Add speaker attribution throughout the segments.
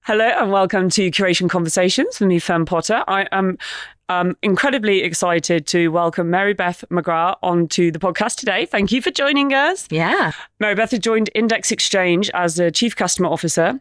Speaker 1: Hello and welcome to Curation Conversations with me, Fern Potter. I am incredibly excited to welcome Marybeth McGaugh onto the podcast today. Thank you for joining us.
Speaker 2: Yeah.
Speaker 1: Marybeth has joined Index Exchange as the Chief Customer Officer.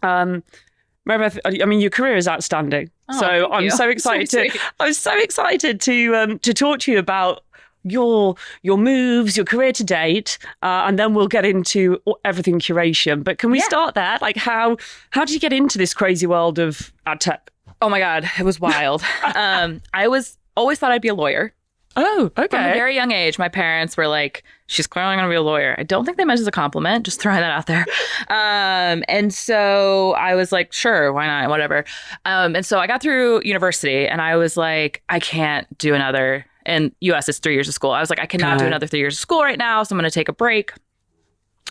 Speaker 1: Marybeth, I mean, your career is outstanding. So I'm so excited. I'm so excited to talk to you about your moves, your career to date, and then we'll get into everything curation. But can we start there? Like, how did you get into this crazy world of ad tech?
Speaker 2: Oh my God, it was wild. I always thought I'd be a lawyer.
Speaker 1: Oh, okay.
Speaker 2: From a very young age, my parents were like, she's clearly going to be a lawyer. I don't think they meant it as a compliment, just throwing that out there. And so I was like, sure, why not? Whatever. And so I got through university and I was like, I can't do another. In US, it's 3 years of school. I was like, I cannot do another 3 years of school right now, so I'm going to take a break.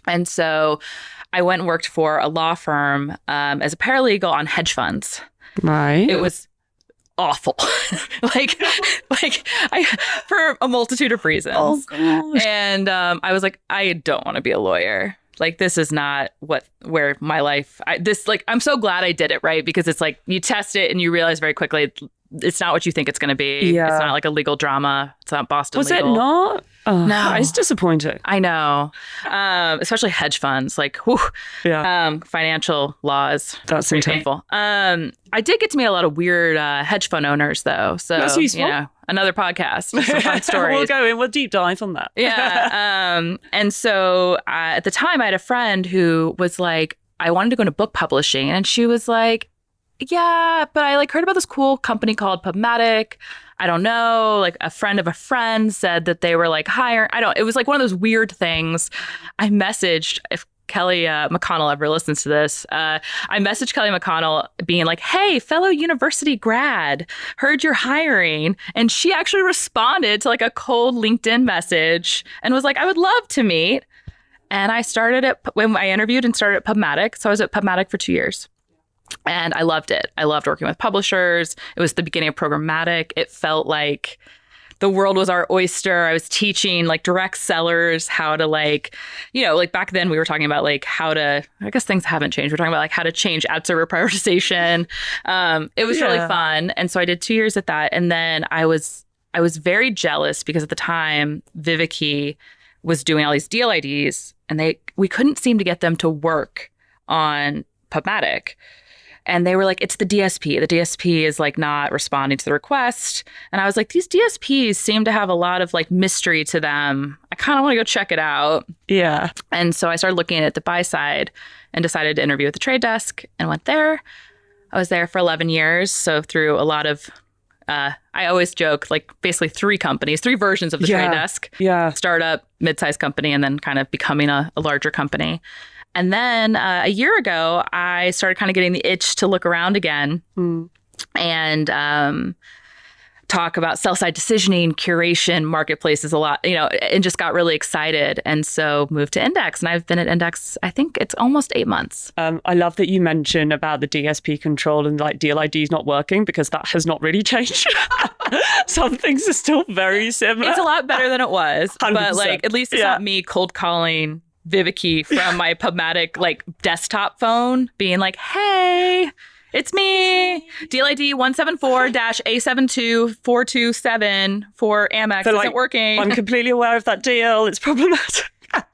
Speaker 2: And so I went and worked for a law firm as a paralegal on hedge funds.
Speaker 1: Right.
Speaker 2: It was awful, like for a multitude of reasons.
Speaker 1: Oh gosh.
Speaker 2: And I was like, I don't want to be a lawyer. Like, this is not where my life. I'm so glad I did it, right? Because it's like you test it and you realize very quickly it's not what you think it's going to be.
Speaker 1: Yeah.
Speaker 2: It's not like a legal drama. It's not Boston
Speaker 1: Was
Speaker 2: legal.
Speaker 1: it not? Oh,
Speaker 2: No.
Speaker 1: It's disappointing.
Speaker 2: I know. Especially hedge funds, like, whew, financial laws.
Speaker 1: That's
Speaker 2: pretty painful. I did get to meet a lot of weird hedge fund owners, though. So,
Speaker 1: that's useful.
Speaker 2: Another podcast, some fun stories.
Speaker 1: We'll deep dive on that.
Speaker 2: Yeah. And so at the time, I had a friend who was like, I wanted to go into book publishing. And she was like, yeah, but I heard about this cool company called Programmatic. I don't know. Like, a friend of a friend said that they were hiring. It was one of those weird things. I messaged, if Kelly McConnell ever listens to this, I messaged Kelly McConnell being like, hey, fellow university grad, heard you're hiring. And she actually responded to a cold LinkedIn message and was like, I would love to meet. And I when I interviewed and started at Programmatic. So I was at Programmatic for 2 years. And I loved it. I loved working with publishers. It was the beginning of programmatic. It felt like the world was our oyster. I was teaching direct sellers how to back then we were talking about how to, I guess things haven't changed. We're talking about how to change ad server prioritization. It was really fun. And so I did 2 years at that. And then I was very jealous because at the time Viviki was doing all these deal IDs and we couldn't seem to get them to work on Programmatic. And they were like, it's the DSP. The DSP is not responding to the request. And I was like, these DSPs seem to have a lot of mystery to them. I kind of want to go check it out.
Speaker 1: Yeah.
Speaker 2: And so I started looking at the buy side and decided to interview at the trade desk and went there. I was there for 11 years. So through a lot of, I always joke, basically 3 companies, 3 versions of the trade desk.
Speaker 1: Yeah.
Speaker 2: Startup, mid-sized company, and then kind of becoming a larger company. And then a year ago, I started kind of getting the itch to look around again and talk about sell-side decisioning, curation, marketplaces a lot, and just got really excited. And so moved to Index. And I've been at Index, I think it's almost 8 months.
Speaker 1: I love that you mentioned about the DSP control and deal IDs not working because that has not really changed. Some things are still very similar.
Speaker 2: It's a lot better than it was.
Speaker 1: 100%.
Speaker 2: But at least it's not me cold calling Viviki from my Programmatic desktop phone being like, hey, it's me. Deal ID 174-A72427 for Amex isn't working.
Speaker 1: I'm completely aware of that deal. It's problematic.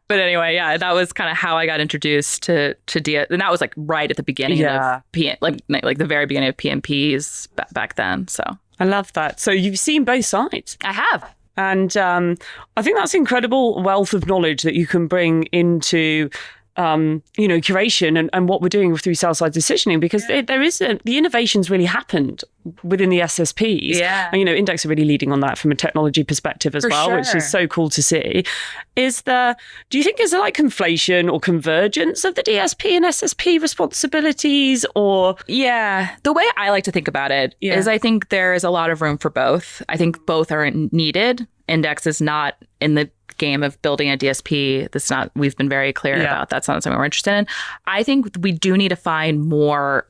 Speaker 2: But anyway, yeah, that was kind of how I got introduced to DS. And that was right at the beginning of the very beginning of PMPs back then. So
Speaker 1: I love that. So you've seen both sides.
Speaker 2: I have.
Speaker 1: And I think that's incredible wealth of knowledge that you can bring into, curation and what we're doing through sell-side decisioning, because the innovations really happened within the SSPs.
Speaker 2: Yeah.
Speaker 1: And, Index are really leading on that from a technology perspective as which is so cool to see. Do you think is there conflation or convergence of the DSP and SSP responsibilities or?
Speaker 2: Yeah. The way I like to think about it is I think there is a lot of room for both. I think both are needed. Index is not in the game of building a DSP. We've been very clear about that's not something we're interested in. I think we do need to find more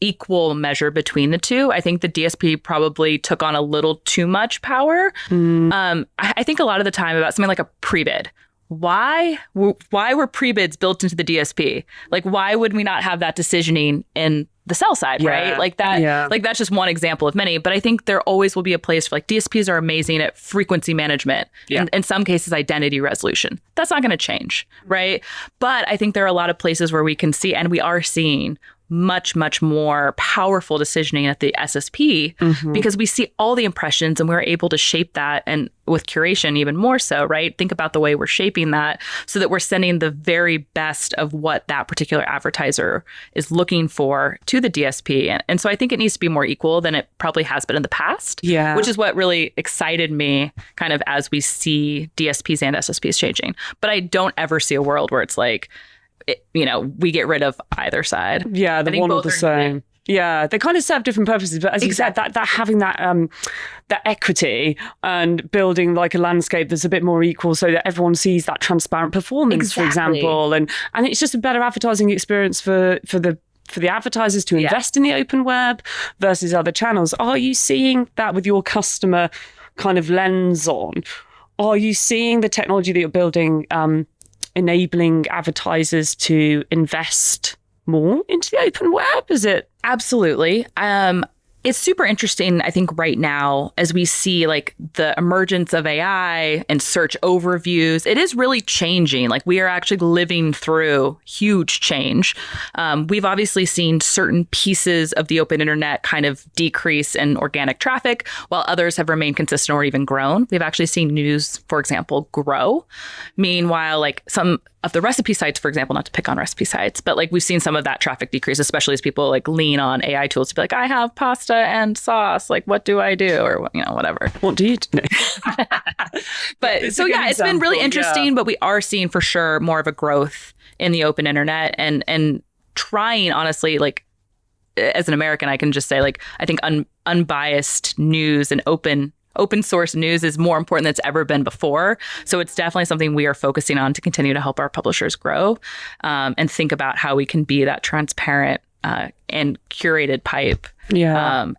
Speaker 2: equal measure between the two. I think the DSP probably took on a little too much power. I think a lot of the time about something like a pre-bid. Why were pre-bids built into the DSP? Like, why would we not have that decisioning in the sell side, right? Like that, like that's just one example of many. But I think there always will be a place for, like, DSPs are amazing at frequency management, and in some cases identity resolution. That's not going to change, right? But I think there are a lot of places where we can see, and we are seeing, much, much more powerful decisioning at the SSP because we see all the impressions and we're able to shape that, and with curation even more so, right? Think about the way we're shaping that so that we're sending the very best of what that particular advertiser is looking for to the DSP. And so I think it needs to be more equal than it probably has been in the past, which is what really excited me kind of as we see DSPs and SSPs changing. But I don't ever see a world where it's like, we get rid of either side.
Speaker 1: Yeah, the one or the same. Yeah, they kind of serve different purposes, but as you said, that having that equity and building like a landscape that's a bit more equal, so that everyone sees that transparent performance, for example, and it's just a better advertising experience for the advertisers to invest in the open web versus other channels. Are you seeing that with your customer kind of lens on? Are you seeing the technology that you're building enabling advertisers to invest more into the open web? Is it?
Speaker 2: Absolutely. It's super interesting, I think, right now, as we see like the emergence of AI and search overviews. It is really changing. Like, we are actually living through huge change. We've obviously seen certain pieces of the open internet kind of decrease in organic traffic, while others have remained consistent or even grown. We've actually seen news, for example, grow. Meanwhile, like some of the recipe sites, for example, not to pick on recipe sites, but like we've seen some of that traffic decrease, especially as people like lean on AI tools to be like, I have pasta and sauce. Like, what do I do? Or, whatever.
Speaker 1: What do you do?
Speaker 2: But so, yeah, it's been really interesting, but we are seeing for sure more of a growth in the open internet and trying, honestly, like, as an American, I can just say, like, I think unbiased news and open source news is more important than it's ever been before. So it's definitely something we are focusing on to continue to help our publishers grow and think about how we can be that transparent and curated pipe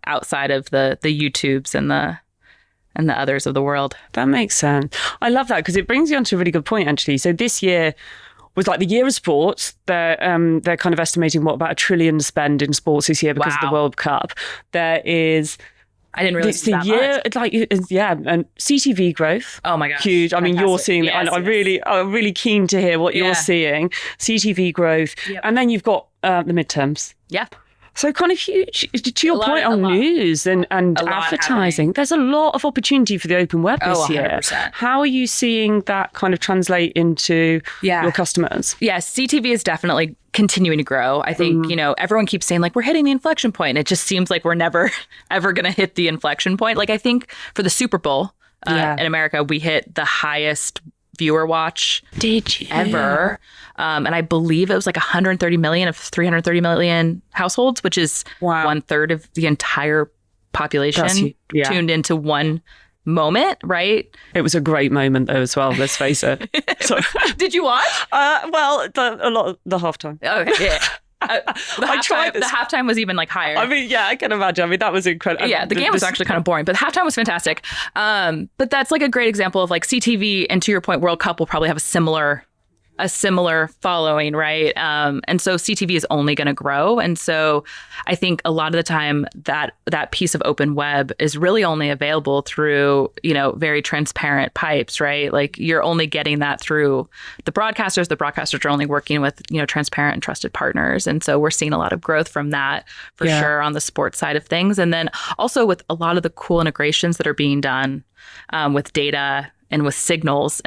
Speaker 2: outside of the YouTubes and the others of the world.
Speaker 1: That makes sense. I love that because it brings you onto a really good point, actually. So this year was like the year of sports. They're kind of estimating about $1 trillion spend in sports this year because of the World Cup. There is...
Speaker 2: I didn't realize
Speaker 1: it's the year, much. And CTV growth.
Speaker 2: Oh my gosh,
Speaker 1: huge. I mean, you're seeing it. I'm really keen to hear what you're seeing. CTV growth, and then you've got the midterms.
Speaker 2: Yeah.
Speaker 1: So kind of huge. To your point on news and advertising, there's a lot of opportunity for the open web this year.
Speaker 2: 100%.
Speaker 1: How are you seeing that kind of translate into your customers?
Speaker 2: Yes, CTV is definitely continuing to grow. I think, everyone keeps saying like, we're hitting the inflection point. And it just seems like we're never, ever going to hit the inflection point. Like, I think for the Super Bowl in America, we hit the highest viewer watch ever. And I believe it was like 130 million of 330 million households, which is 1/3 of the entire population tuned into one moment, right?
Speaker 1: It was a great moment though as well, let's face it.
Speaker 2: Did you watch?
Speaker 1: Well, a lot of the halftime.
Speaker 2: Okay, yeah. The halftime was even like higher.
Speaker 1: I mean, yeah, I can imagine. I mean, that was incredible.
Speaker 2: Yeah, the game was actually kind of boring, but the halftime was fantastic. But that's like a great example of like CTV, and to your point, World Cup will probably have a similar following, right? And so CTV is only going to grow. And so I think a lot of the time that piece of open web is really only available through, very transparent pipes, right? Like, you're only getting that through the broadcasters. The broadcasters are only working with, transparent and trusted partners. And so we're seeing a lot of growth from that for sure on the sports side of things. And then also with a lot of the cool integrations that are being done with data and with signals,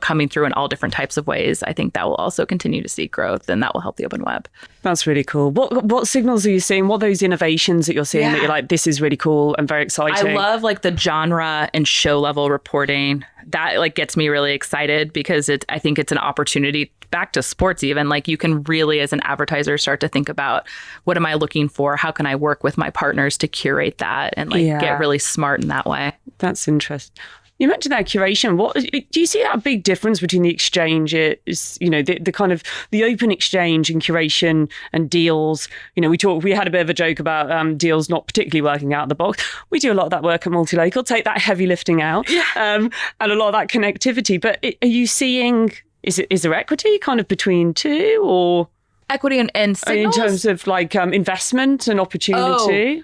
Speaker 2: coming through in all different types of ways. I think that will also continue to see growth, and that will help the open web.
Speaker 1: That's really cool. What signals are you seeing? What are those innovations that you're seeing that you're like, this is really cool and very exciting?
Speaker 2: I love like the genre and show level reporting. That like gets me really excited because I think it's an opportunity back to sports even. Like, you can really, as an advertiser, start to think about, what am I looking for? How can I work with my partners to curate that and get really smart in that way?
Speaker 1: That's interesting. You mentioned that curation. What do you see that big difference between the exchange is, the kind of the open exchange and curation and deals? We had a bit of a joke about deals not particularly working out of the box. We do a lot of that work at Multilocal, take that heavy lifting out, and a lot of that connectivity. But are you seeing, is there equity kind of between two, or
Speaker 2: equity and signals?
Speaker 1: In terms of like investment and opportunity?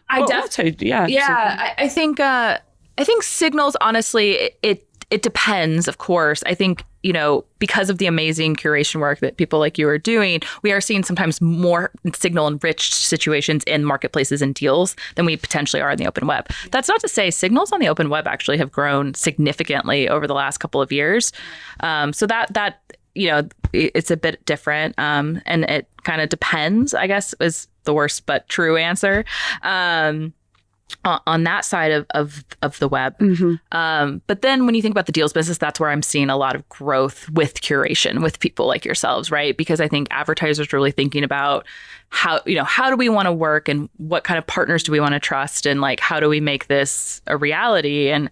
Speaker 2: I think signals, honestly, it depends, of course. I think, because of the amazing curation work that people like you are doing, we are seeing sometimes more signal-enriched situations in marketplaces and deals than we potentially are in the open web. That's not to say signals on the open web actually have grown significantly over the last couple of years. So that it's a bit different. And it kind of depends, I guess, is the worst but true answer. On that side of the web. But then when you think about the deals business, that's where I'm seeing a lot of growth with curation, with people like yourselves, right? Because I think advertisers are really thinking about how do we want to work, and what kind of partners do we want to trust, and like, how do we make this a reality? And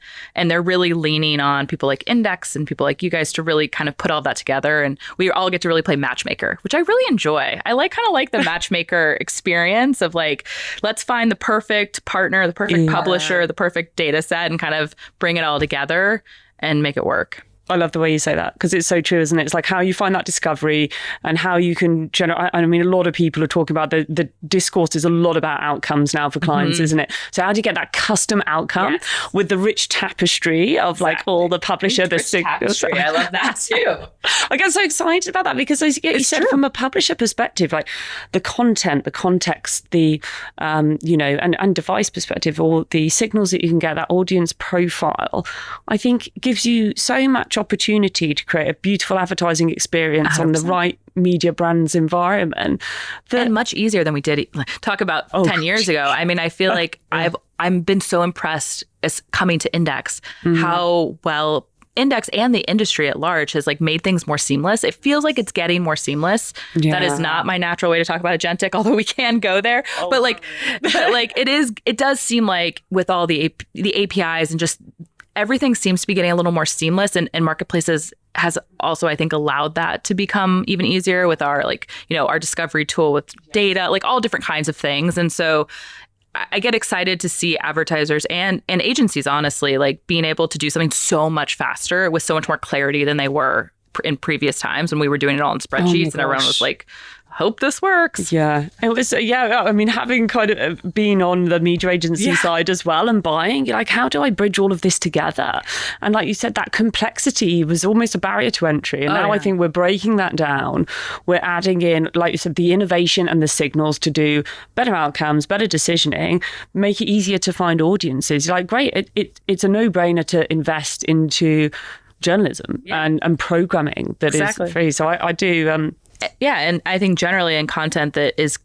Speaker 2: they're really leaning on people like Index and people like you guys to really kind of put all that together. And we all get to really play matchmaker, which I really enjoy. I kind of like the matchmaker experience of like, let's find the perfect partner, the perfect publisher, the perfect data set, and kind of bring it all together and make it work.
Speaker 1: I love the way you say that, because it's so true, isn't it? It's like how you find that discovery and how you can generate. I mean, a lot of people are talking about the discourse is a lot about outcomes now for clients, isn't it? So how do you get that custom outcome with the rich tapestry of like all the publisher, the
Speaker 2: tapestry. I love that too.
Speaker 1: I get so excited about that, because as you said, from a publisher perspective, like the content, the context, the and device perspective, or the signals that you can get, that audience profile, I think gives you so much opportunity to create a beautiful advertising experience 100%. On the right media brands environment,
Speaker 2: and much easier than we did talk about 10 years ago. I mean, I feel like I've been so impressed as coming to Index, how well Index and the industry at large has like made things more seamless. It feels like it's getting more seamless. That is not my natural way to talk about agentic, although we can go there. But it does seem like with all the APIs and just everything seems to be getting a little more seamless, and marketplaces has also, I think, allowed that to become even easier with our our discovery tool with data, like all different kinds of things. And so I get excited to see advertisers and agencies, honestly, like being able to do something so much faster with so much more clarity than they were in previous times when we were doing it all in spreadsheets and everyone was like, hope this works.
Speaker 1: Yeah, it was. I mean, having kind of been on the media agency side as well and buying, you're like, how do I bridge all of this together? And like you said, that complexity was almost a barrier to entry. And now I think we're breaking that down. We're adding in, like you said, the innovation and the signals to do better outcomes, better decisioning, make it easier to find audiences. You're like, great, it's a no-brainer to invest into journalism and programming that is free. So I do.
Speaker 2: And I think generally in content that is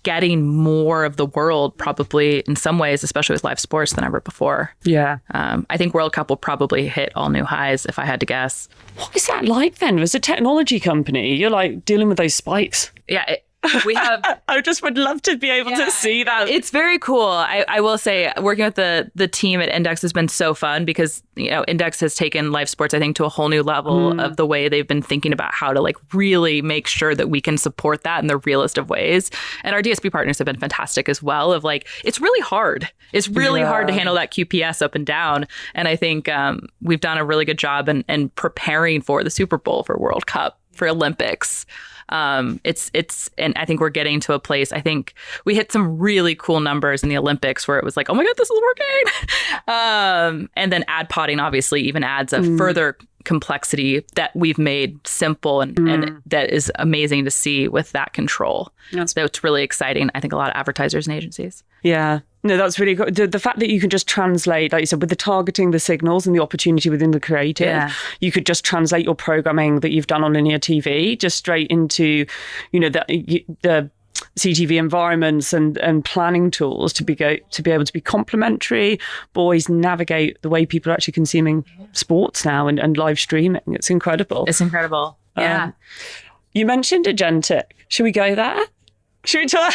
Speaker 2: getting more of the world, probably in some ways, especially with live sports, than ever before.
Speaker 1: Yeah.
Speaker 2: I think World Cup will probably hit all new highs, if I had to guess.
Speaker 1: What is that like then? As a technology company, you're like dealing with those spikes.
Speaker 2: Yeah. We have.
Speaker 1: I just would love to be able to see that.
Speaker 2: It's very cool. I will say, working with the team at Index has been so fun, because Index has taken live sports, I think, to a whole new level of the way they've been thinking about how to like really make sure that we can support that in the realest of ways. And our DSP partners have been fantastic as well. Of like, it's really hard. It's really hard to handle that QPS up and down. And I think we've done a really good job in preparing for the Super Bowl, for World Cup, for Olympics. It's and I think we're getting to a place. I think we hit some really cool numbers in the Olympics where it was like, oh my God, this is working. And then ad podding obviously even adds a further complexity that we've made simple and that is amazing to see with that control. So it's really exciting. I think a lot of advertisers and agencies.
Speaker 1: Yeah. No, that's really good. The fact that you can just translate, like you said, with the targeting, the signals and the opportunity within the creative, you could just translate your programming that you've done on linear TV just straight into, the CTV environments and planning tools to be able to be complementary, but always navigate the way people are actually consuming sports now and live streaming. It's incredible.
Speaker 2: It's incredible. Yeah.
Speaker 1: You mentioned agentic. Should we go there? Should we talk?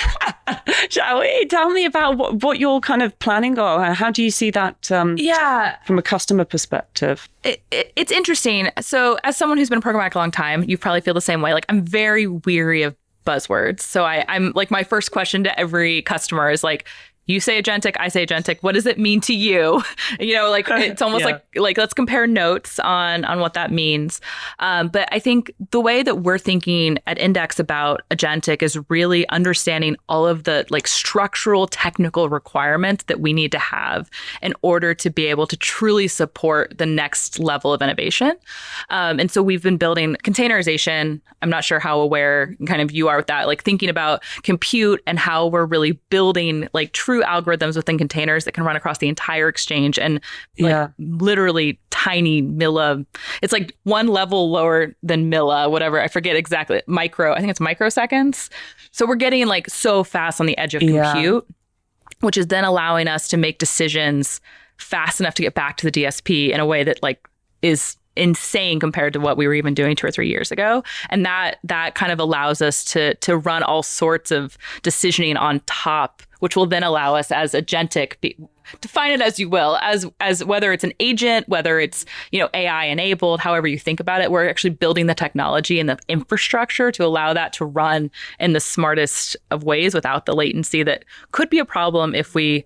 Speaker 1: Shall we? Tell me about what you're kind of planning, or how do you see that from a customer perspective?
Speaker 2: It's interesting. So as someone who's been programmatic a long time, you probably feel the same way. Like, I'm very weary of buzzwords. So I'm like, my first question to every customer is like, you say agentic, I say agentic. What does it mean to you? Like, it's almost like let's compare notes on what that means. But I think the way that we're thinking at Index about agentic is really understanding all of the like structural technical requirements that we need to have in order to be able to truly support the next level of innovation. And so we've been building containerization. I'm not sure how aware kind of you are with that, like thinking about compute and how we're really building like true algorithms within containers that can run across the entire exchange and literally tiny it's like one level lower than whatever, I forget exactly, I think it's microseconds. So we're getting like so fast on the edge of compute, which is then allowing us to make decisions fast enough to get back to the DSP in a way that like is insane compared to what we were even doing 2 or 3 years ago. And that kind of allows us to run all sorts of decisioning on top, which will then allow us as agentic, define it as you will, as whether it's an agent, whether it's, AI enabled, however you think about it, we're actually building the technology and the infrastructure to allow that to run in the smartest of ways without the latency that could be a problem if we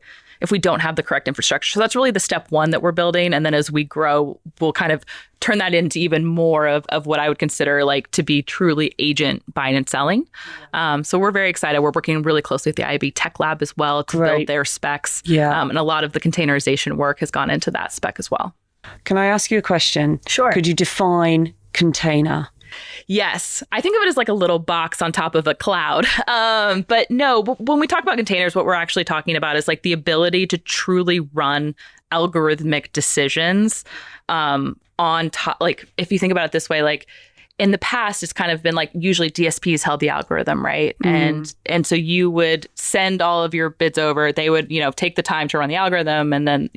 Speaker 2: don't have the correct infrastructure. So that's really the step one that we're building. And then as we grow, we'll kind of turn that into even more of what I would consider like to be truly agent buying and selling. So we're very excited. We're working really closely with the IAB Tech Lab as well to build their specs. And a lot of the containerization work has gone into that spec as well.
Speaker 1: Can I ask you a question?
Speaker 2: Sure.
Speaker 1: Could you define container?
Speaker 2: Yes. I think of it as like a little box on top of a cloud. But no, when we talk about containers, what we're actually talking about is like the ability to truly run algorithmic decisions on top. Like, if you think about it this way, like in the past, it's kind of been like usually DSPs held the algorithm, right? And so you would send all of your bids over. They would, take the time to run the algorithm and then,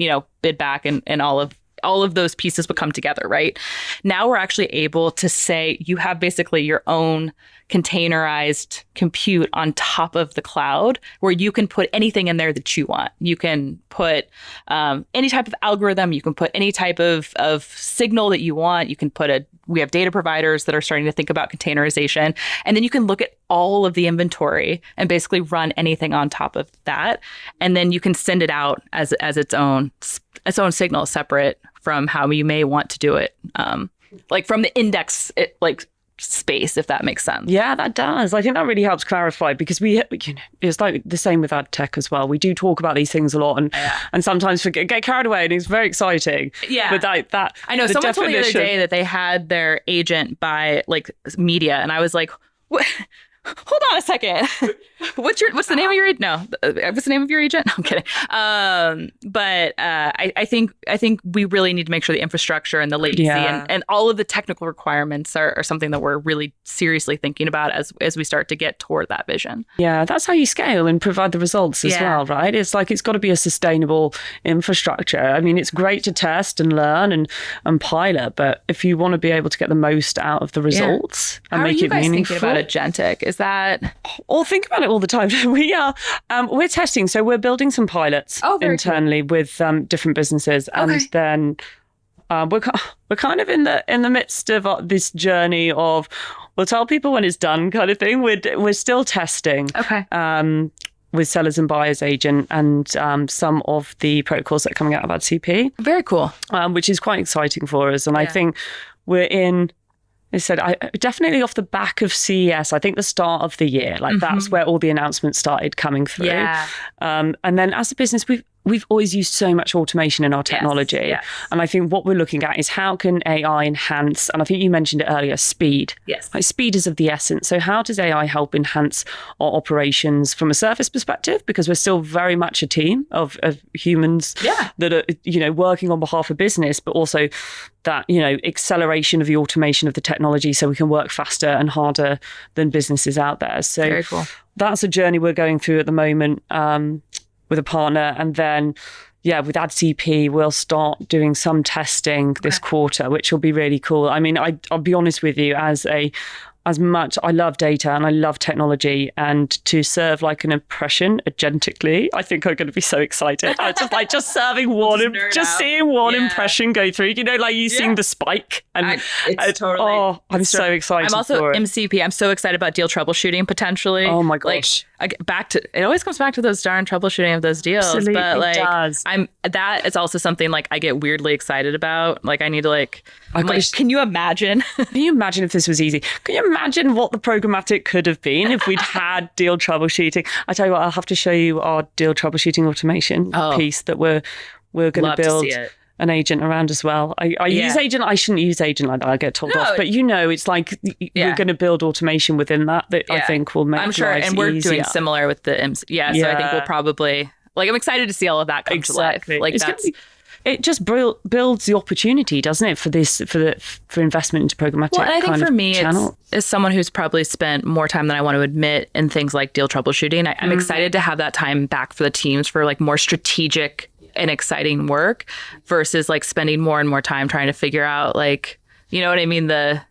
Speaker 2: bid back and all of those pieces would come together, right? Now we're actually able to say you have basically your own containerized compute on top of the cloud where you can put anything in there that you want. You can put any type of algorithm. You can put any type of signal that you want. You can we have data providers that are starting to think about containerization. And then you can look at all of the inventory and basically run anything on top of that. And then you can send it out as its own signal, separate from how you may want to do it. Like from the index, space, if that makes sense.
Speaker 1: Yeah, that does. I think that really helps clarify because it's like the same with ad tech as well. We do talk about these things a lot and sometimes get carried away, and it's very exciting.
Speaker 2: Yeah.
Speaker 1: But that
Speaker 2: I know someone told me the other day that they had their agent buy like media, and I was like, what? Hold on a second. What's the name of your agent? No, what's the name of your agent? No, I'm kidding. But I think we really need to make sure the infrastructure and the latency and all of the technical requirements are something that we're really seriously thinking about as we start to get toward that vision.
Speaker 1: Yeah, that's how you scale and provide the results as well, right? It's like it's got to be a sustainable infrastructure. I mean, it's great to test and learn and pilot, but if you want to be able to get the most out of the results and make it meaningful.
Speaker 2: How are you guys thinking about agentic? Is that?
Speaker 1: Or think about it all the time. We're testing, so we're building some pilots internally with different businesses, and then we're kind of in the midst of this journey of we'll tell people when it's done kind of thing. We're still testing. With sellers and buyers agent and some of the protocols that are coming out of AdCP.
Speaker 2: Very cool.
Speaker 1: Which is quite exciting for us, and I think we're in. I said, definitely off the back of CES, I think the start of the year, like that's where all the announcements started coming through.
Speaker 2: Yeah.
Speaker 1: And then as a business, we've always used so much automation in our technology.
Speaker 2: Yes.
Speaker 1: And I think what we're looking at is how can AI enhance, and I think you mentioned it earlier, speed.
Speaker 2: Yes.
Speaker 1: Like speed is of the essence. So how does AI help enhance our operations from a service perspective? Because we're still very much a team of humans that are, working on behalf of business, but also that, acceleration of the automation of the technology so we can work faster and harder than businesses out there. So
Speaker 2: very cool.
Speaker 1: That's a journey we're going through at the moment with a partner. And then, with AdCP, we'll start doing some testing this quarter, which will be really cool. I mean, I'll be honest with you, as a as much, I love data and I love technology, and to serve like an impression agentically, I think I'm going to be so excited. I just serving one, seeing one impression go through, like you seeing the spike. And
Speaker 2: it's totally.
Speaker 1: Oh, I'm so excited.
Speaker 2: I'm also
Speaker 1: for it.
Speaker 2: MCP. I'm so excited about deal troubleshooting potentially.
Speaker 1: Oh my gosh.
Speaker 2: It always comes back to those darn troubleshooting of those deals.
Speaker 1: Absolutely,
Speaker 2: but like,
Speaker 1: it does.
Speaker 2: that is also something like I get weirdly excited about. Like I need to can you imagine?
Speaker 1: Can you imagine if this was easy? Can you imagine what the programmatic could have been if we'd had deal troubleshooting? I tell you what, I'll have to show you our deal troubleshooting automation piece that we're going to build an agent around as well. I use agent. I shouldn't use agent like that. I get told off. But it's like we're going to build automation within that I think will make lives
Speaker 2: and we're
Speaker 1: easier.
Speaker 2: doing similar with the MC. So I think we'll probably I'm excited to see all of that come to life. Like
Speaker 1: it just builds the opportunity, doesn't it, for investment into programmatic?
Speaker 2: Well, and I think for me,
Speaker 1: channel.
Speaker 2: as someone who's probably spent more time than I want to admit in things like deal troubleshooting, I'm excited to have that time back for the teams for like more strategic and exciting work versus like spending more and more time trying to figure out like, you know what I mean?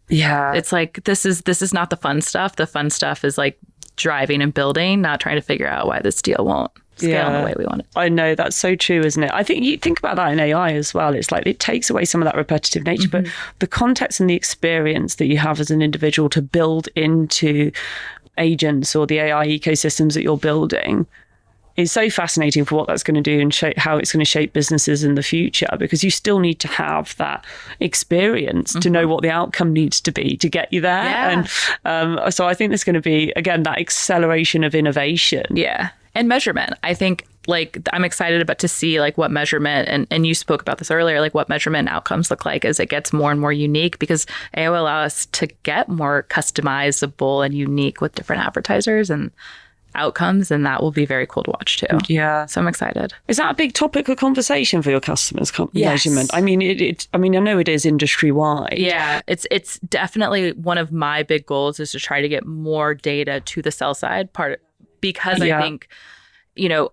Speaker 2: It's like this is not the fun stuff. The fun stuff is like driving and building, not trying to figure out why this deal won't scale the way we want it.
Speaker 1: I know, that's so true, isn't it? I think you think about that in AI as well. It's like it takes away some of that repetitive nature, but the context and the experience that you have as an individual to build into agents or the AI ecosystems that you're building is so fascinating for what that's going to do and how it's going to shape businesses in the future, because you still need to have that experience to know what the outcome needs to be to get you there. And so I think there's going to be, again, that acceleration of innovation.
Speaker 2: Yeah. And measurement. I think like I'm excited about to see like what measurement, and you spoke about this earlier, like what measurement outcomes look like as it gets more and more unique, because AI will allow us to get more customizable and unique with different advertisers and outcomes, and that will be very cool to watch too.
Speaker 1: Yeah.
Speaker 2: So I'm excited.
Speaker 1: Is that a big topic of conversation for your customers? Measurement. I mean, I know it is industry wide.
Speaker 2: Yeah, it's definitely one of my big goals is to try to get more data to the sell side part, because I think,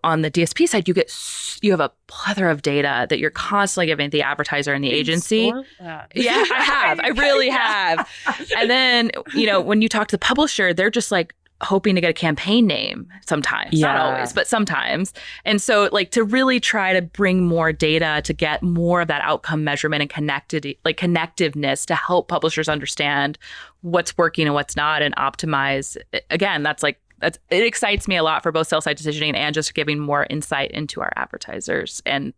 Speaker 2: on the DSP side, you have a plethora of data that you're constantly giving the advertiser and the agency. Yeah, I have. I really have. And then, when you talk to the publisher, they're just like hoping to get a campaign name sometimes, not always, but sometimes. And so like to really try to bring more data to get more of that outcome measurement and connectiveness to help publishers understand what's working and what's not and optimize. Again, it excites me a lot for both sell-side decisioning and just giving more insight into our advertisers and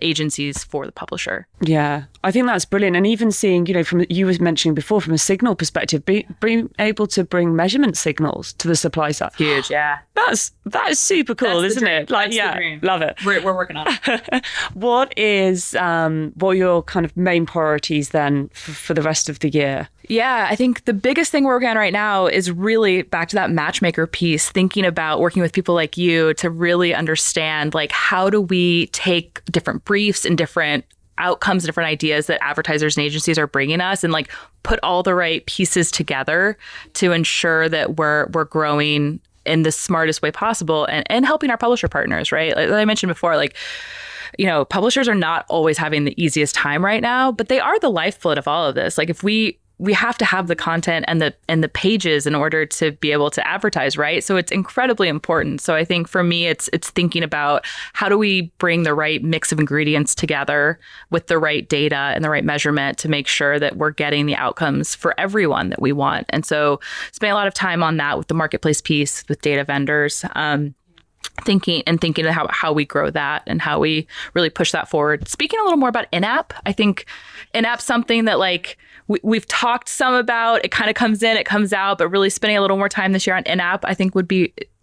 Speaker 2: agencies for the publisher.
Speaker 1: Yeah, I think that's brilliant. And even seeing, from you were mentioning before, from a signal perspective, being able to bring measurement signals to the supply side.
Speaker 2: Huge, yeah.
Speaker 1: That is super cool, isn't it? Like,
Speaker 2: that's the dream.
Speaker 1: Love it.
Speaker 2: We're working on it.
Speaker 1: What are your kind of main priorities then for the rest of the year?
Speaker 2: Yeah, I think the biggest thing we're working on right now is really back to that matchmaker piece, thinking about working with people like you to really understand, like, how do we take different briefs and different outcomes, different ideas that advertisers and agencies are bringing us and like put all the right pieces together to ensure that we're growing in the smartest way possible and helping our publisher partners, right? Like I mentioned before, like, publishers are not always having the easiest time right now, but they are the lifeblood of all of this. Like if we have to have the content and the pages in order to be able to advertise, right? So it's incredibly important. So I think for me, it's thinking about how do we bring the right mix of ingredients together with the right data and the right measurement to make sure that we're getting the outcomes for everyone that we want. And so spending a lot of time on that with the marketplace piece, with data vendors, thinking of how we grow that and how we really push that forward. Speaking a little more about in-app, I think in-app's something that like we've talked some about. It kind of comes in, it comes out, but really spending a little more time this year on in-app, I think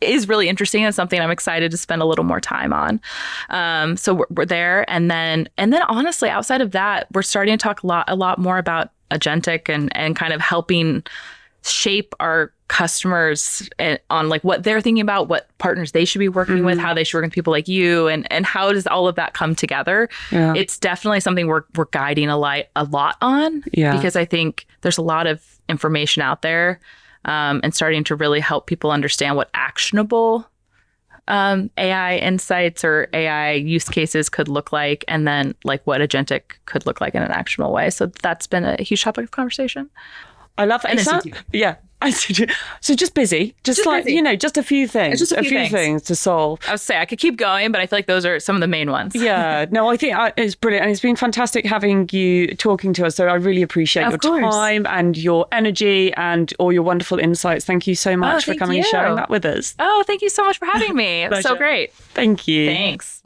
Speaker 2: is really interesting and something I'm excited to spend a little more time on. So we're there, and then honestly, outside of that, we're starting to talk a lot more about agentic and kind of helping shape our customers on like what they're thinking about, what partners they should be working with, how they should work with people like you, and how does all of that come together. It's definitely something we're guiding a lot on, because I think there's a lot of information out there, and starting to really help people understand what actionable AI insights or AI use cases could look like, and then like what agentic could look like in an actionable way. So that's been a huge topic of conversation.
Speaker 1: I love that. So just busy, just like busy. Just a few things,
Speaker 2: just a few
Speaker 1: things to solve.
Speaker 2: I would say I could keep going, but I feel like those are some of the main ones.
Speaker 1: Yeah, no, I think it's brilliant, and it's been fantastic having you talking to us. So I really appreciate your time and your energy and all your wonderful insights. Thank you so much for coming and sharing that with us.
Speaker 2: Oh, thank you so much for having me. It was so great.
Speaker 1: Thank you.
Speaker 2: Thanks.